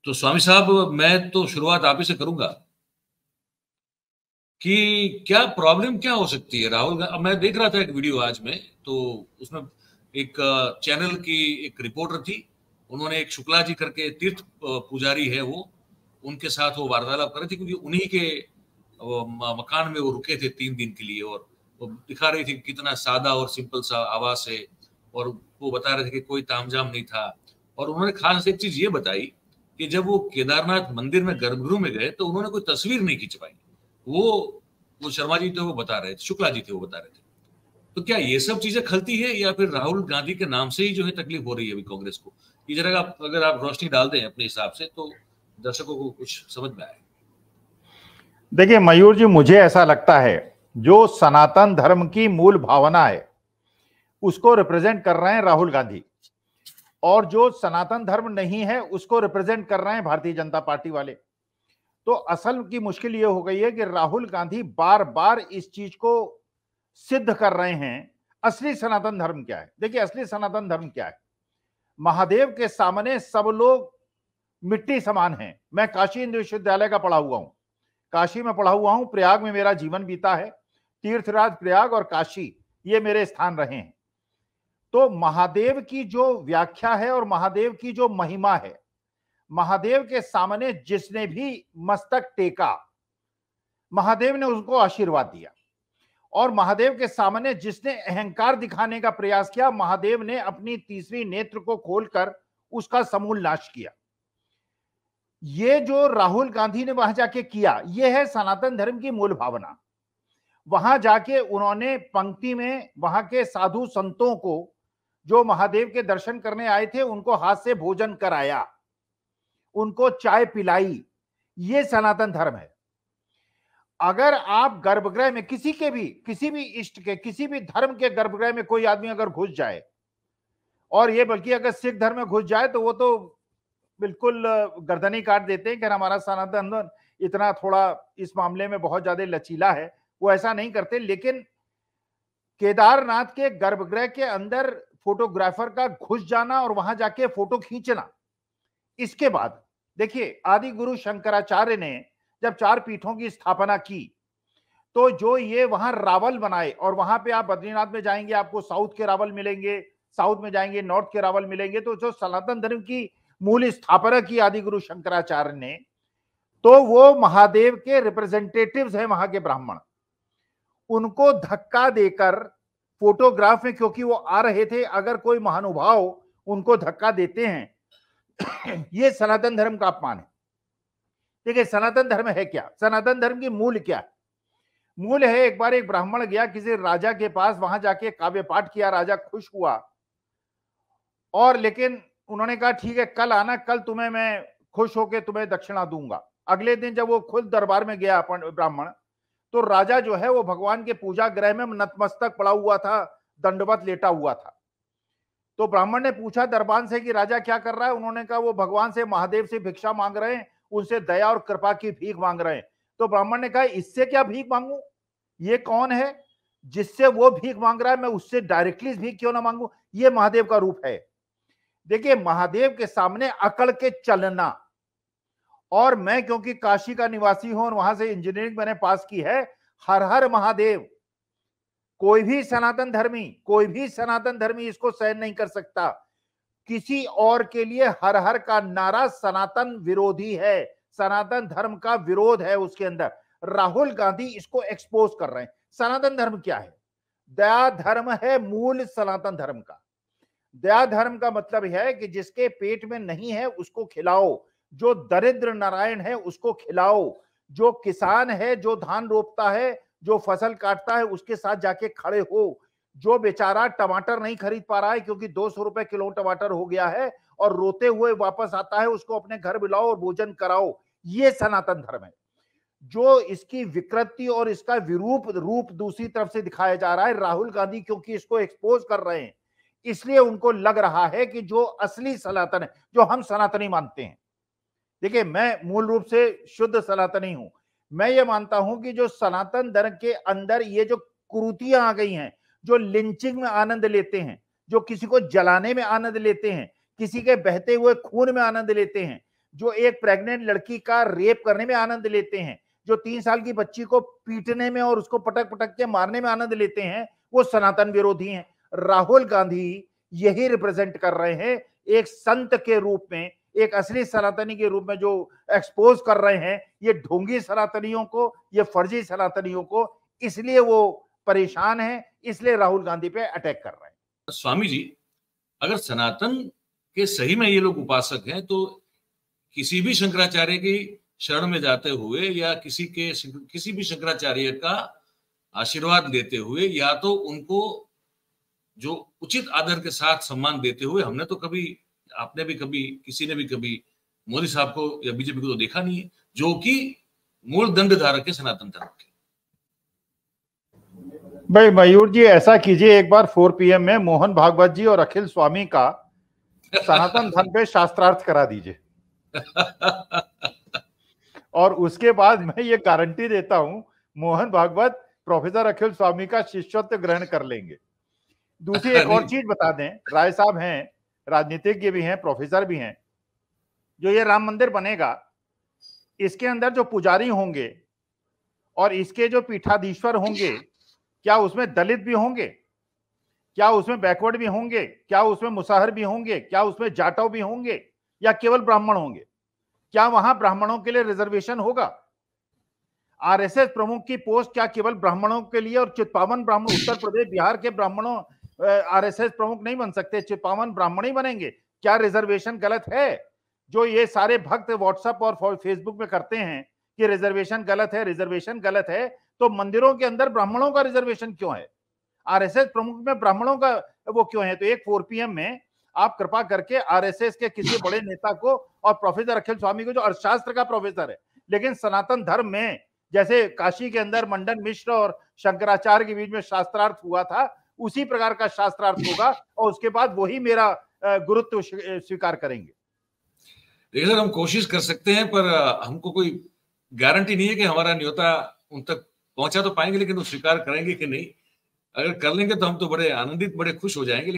तो स्वामी साहब, मैं तो शुरुआत आप ही से करूंगा कि क्या प्रॉब्लम क्या हो सकती है राहुल अब मैं देख रहा था एक वीडियो आज में, तो उसमें एक चैनल की एक रिपोर्टर थी। उन्होंने एक शुक्ला जी करके तीर्थ पुजारी है वो, उनके साथ वो वार्तालाप कर रहे थे, क्योंकि उन्हीं के मकान में वो रुके थे 3 दिन के लिए। और वो दिखा रही थी कितना सादा और सिंपल सा आवास है, और वो बता रहे थे कि कोई तामझाम नहीं था। और उन्होंने खास एक चीज ये बताई कि जब वो केदारनाथ मंदिर में गर्भगृह में गए तो उन्होंने कोई तस्वीर नहीं खिंचवाई। वो वो शर्मा जी थे, वो बता रहे थे, शुक्ला जी थे, वो बता रहे थे। तो क्या ये सब चीजें खलती है, या फिर राहुल गांधी के नाम से ही जो है तकलीफ हो रही है अभी कांग्रेस को? ये जरा आप अगर आप रोशनी डाल दें अपने हिसाब से, तो दर्शकों को कुछ समझ में आए। देखिए मयूर जी, मुझे ऐसा लगता है जो सनातन धर्म की मूल भावना है उसको रिप्रेजेंट कर रहे हैं राहुल गांधी, और जो सनातन धर्म नहीं है उसको रिप्रेजेंट कर रहे हैं भारतीय जनता पार्टी वाले। तो असल की मुश्किल ये हो गई है कि राहुल गांधी बार बार इस चीज को सिद्ध कर रहे हैं असली सनातन धर्म क्या है। देखिए असली सनातन धर्म क्या है, महादेव के सामने सब लोग मिट्टी समान हैं। मैं काशी हिंदू विश्वविद्यालय का पढ़ा हुआ हूं, काशी में पढ़ा हुआ हूं, प्रयाग में मेरा जीवन बीता है। तीर्थराज प्रयाग और काशी ये मेरे स्थान रहे हैं। तो महादेव की जो व्याख्या है और महादेव की जो महिमा है, महादेव के सामने जिसने भी मस्तक टेका, महादेव ने उसको आशीर्वाद दिया। और महादेव के सामने जिसने अहंकार दिखाने का प्रयास किया, महादेव ने अपनी तीसरी नेत्र को खोलकर उसका समूल नाश किया। ये जो राहुल गांधी ने वहां जाके किया, यह है सनातन धर्म की मूल भावना। वहां जाके उन्होंने पंक्ति में वहां के साधु संतों को जो महादेव के दर्शन करने आए थे उनको हाथ से भोजन कराया, उनको चाय पिलाई। ये सनातन धर्म है। अगर आप गर्भगृह में किसी भी इष्ट के, किसी भी धर्म के गर्भगृह में कोई आदमी अगर घुस जाए, और ये बल्कि अगर सिख धर्म में घुस जाए तो वो तो बिल्कुल गर्दनी काट देते हैं कि हमारा सनातन धर्म इतना थोड़ा इस मामले में बहुत ज्यादा लचीला है, वो ऐसा नहीं करते। लेकिन केदारनाथ के गर्भगृह के अंदर फोटोग्राफर का घुस जाना और वहां जाके फोटो खींचना, इसके बाद देखिए आदि गुरु शंकराचार्य ने जब 4 पीठों की स्थापना की तो जो ये वहां रावल बनाए, और वहां पे आप बद्रीनाथ में जाएंगे आपको साउथ के रावल मिलेंगे, साउथ में जाएंगे नॉर्थ के रावल मिलेंगे। तो जो सनातन धर्म की मूल स्थापना की आदि गुरु शंकराचार्य ने, तो वो महादेव के रिप्रेजेंटेटिव्स हैं वहां के ब्राह्मण, उनको धक्का देकर फोटोग्राफ में, क्योंकि वो आ रहे थे, अगर कोई महानुभाव उनको धक्का देते हैं ये सनातन धर्म का अपमान है। देखिए सनातन धर्म है क्या, सनातन धर्म की मूल क्या है? मूल है, एक बार एक ब्राह्मण गया किसी राजा के पास, वहां जाके काव्य पाठ किया, राजा खुश हुआ, और लेकिन उन्होंने कहा ठीक है कल आना, कल तुम्हें मैं खुश होकर तुम्हें दक्षिणा दूंगा। अगले दिन जब वो खुद दरबार में गया ब्राह्मण, तो राजा जो है वो भगवान के पूजा गृह में नतमस्तक पड़ा हुआ था, दंडवत लेटा हुआ था। तो ब्राह्मण ने पूछा दरबान से कि राजा क्या कर रहा है? उन्होंने कहा वो भगवान से, महादेव से भिक्षा मांग रहे हैं, उनसे दया और कृपा की भीख मांग रहे हैं। तो ब्राह्मण ने कहा इससे क्या भीख मांगू, ये कौन है जिससे वो भीख मांग रहा है, मैं उससे डायरेक्टली भीख क्यों ना मांगू? ये महादेव का रूप है। देखिए महादेव के सामने अकड़ के चलना, और मैं क्योंकि काशी का निवासी हूं और वहां से इंजीनियरिंग मैंने पास की है, हर हर महादेव, कोई भी सनातन धर्मी इसको सहन नहीं कर सकता। किसी और के लिए हर हर का नारा सनातन विरोधी है, सनातन धर्म का विरोध है उसके अंदर। राहुल गांधी इसको एक्सपोज कर रहे हैं। सनातन धर्म क्या है? दया धर्म है मूल सनातन धर्म का। दया धर्म का मतलब है कि जिसके पेट में नहीं है उसको खिलाओ, जो दरिद्र नारायण है उसको खिलाओ, जो किसान है, जो धान रोपता है, जो फसल काटता है, उसके साथ जाके खड़े हो, जो बेचारा टमाटर नहीं खरीद पा रहा है क्योंकि 200 रुपए किलो टमाटर हो गया है और रोते हुए वापस आता है, उसको अपने घर बुलाओ और भोजन कराओ। ये सनातन धर्म है। जो इसकी विकृति और इसका विरूप रूप दूसरी तरफ से दिखाया जा रहा है, राहुल गांधी क्योंकि इसको एक्सपोज कर रहे हैं, इसलिए उनको लग रहा है कि जो असली सनातन है, जो हम सनातनी मानते हैं। देखिए मैं मूल रूप से शुद्ध सनातनी हूं। मैं ये मानता हूं कि जो सनातन धर्म के अंदर ये जो कुरीतियां आ गई हैं, जो लिंचिंग में आनंद लेते हैं, जो किसी को जलाने में आनंद लेते हैं, किसी के बहते हुए खून में आनंद लेते हैं, जो एक प्रेग्नेंट लड़की का रेप करने में आनंद लेते हैं, जो 3 साल की बच्ची को पीटने में और उसको पटक पटक के मारने में आनंद लेते हैं, वो सनातन विरोधी हैं। राहुल गांधी यही रिप्रेजेंट कर रहे हैं, एक संत के रूप में, एक असली सनातनी के रूप में जो एक्सपोज कर रहे हैं ये ढोंगी सनातनियों को, ये फर्जी सनातनियों को। इसलिए वो परेशान है, इसलिए राहुल गांधी पे अटैक कर रहे हैं। स्वामी जी, अगर सनातन के सही में ये लोग उपासक हैं तो किसी भी शंकराचार्य की शरण में जाते हुए या किसी भी शंकराचार्य का आशीर्वाद लेते हुए या तो उनको जो उचित आदर के साथ सम्मान देते हुए, हमने तो कभी, आपने भी कभी, किसी ने भी कभी मोदी साहब को या बीजेपी को तो देखा नहीं है, जो कि मूल दंड धारक है सनातन धर्म के। भाई मयूर जी, ऐसा कीजिए, एक बार 4 PM में मोहन भागवत जी और अखिल स्वामी का सनातन धर्म पे शास्त्रार्थ करा दीजिए और उसके बाद मैं ये गारंटी देता हूं मोहन भागवत प्रोफेसर अखिल स्वामी का शिष्यत्व ग्रहण कर लेंगे। दूसरी एक और चीज बता दें, राय साहब हैं, राजनीतिज्ञ भी हैं, प्रोफेसर भी हैं, जो ये राम मंदिर बनेगा इसके अंदर जो पुजारी होंगे और इसके जो पीठाधीश्वर होंगे, क्या उसमें दलित भी होंगे? क्या उसमें बैकवर्ड भी होंगे? क्या उसमें मुसाहर भी होंगे? क्या उसमें जाटव भी होंगे या केवल ब्राह्मण होंगे? क्या वहां ब्राह्मणों के लिए रिजर्वेशन होगा? आरएसएस प्रमुख की पोस्ट क्या केवल ब्राह्मणों के लिए? और चित्पावन ब्राह्मण, उत्तर प्रदेश बिहार के ब्राह्मणों आरएसएस प्रमुख नहीं बन सकते, चित्पावन ब्राह्मण ही बनेंगे। क्या रिजर्वेशन गलत है? जो ये सारे भक्त व्हाट्सएप और फेसबुक में करते हैं कि रिजर्वेशन गलत है, रिजर्वेशन गलत है, तो मंदिरों के अंदर ब्राह्मणों का रिजर्वेशन क्यों है? आरएसएस प्रमुख में ब्राह्मणों का वो क्यों है? तो एक 4 PM में आप कृपा करके आरएसएस के किसी बड़े नेता को, और प्रोफेसर अखिल स्वामी को जो अर्थशास्त्र का प्रोफेसर है, लेकिन सनातन धर्म में जैसे काशी के अंदर मंडन मिश्र और शंकराचार्य के बीच में शास्त्रार्थ हुआ था, उसी प्रकार का शास्त्रार्थ होगा और उसके बाद वही मेरा गुरुत्व स्वीकार करेंगे। देखिए सर, हम कोशिश कर सकते हैं, पर हमको कोई गारंटी नहीं है कि हमारा न्योता उन तक पहुंचा तो पाएंगे, लेकिन वो स्वीकार करेंगे कि नहीं। अगर कर लेंगे तो हम तो बड़े आनंदित, बड़े खुश हो जाएंगे।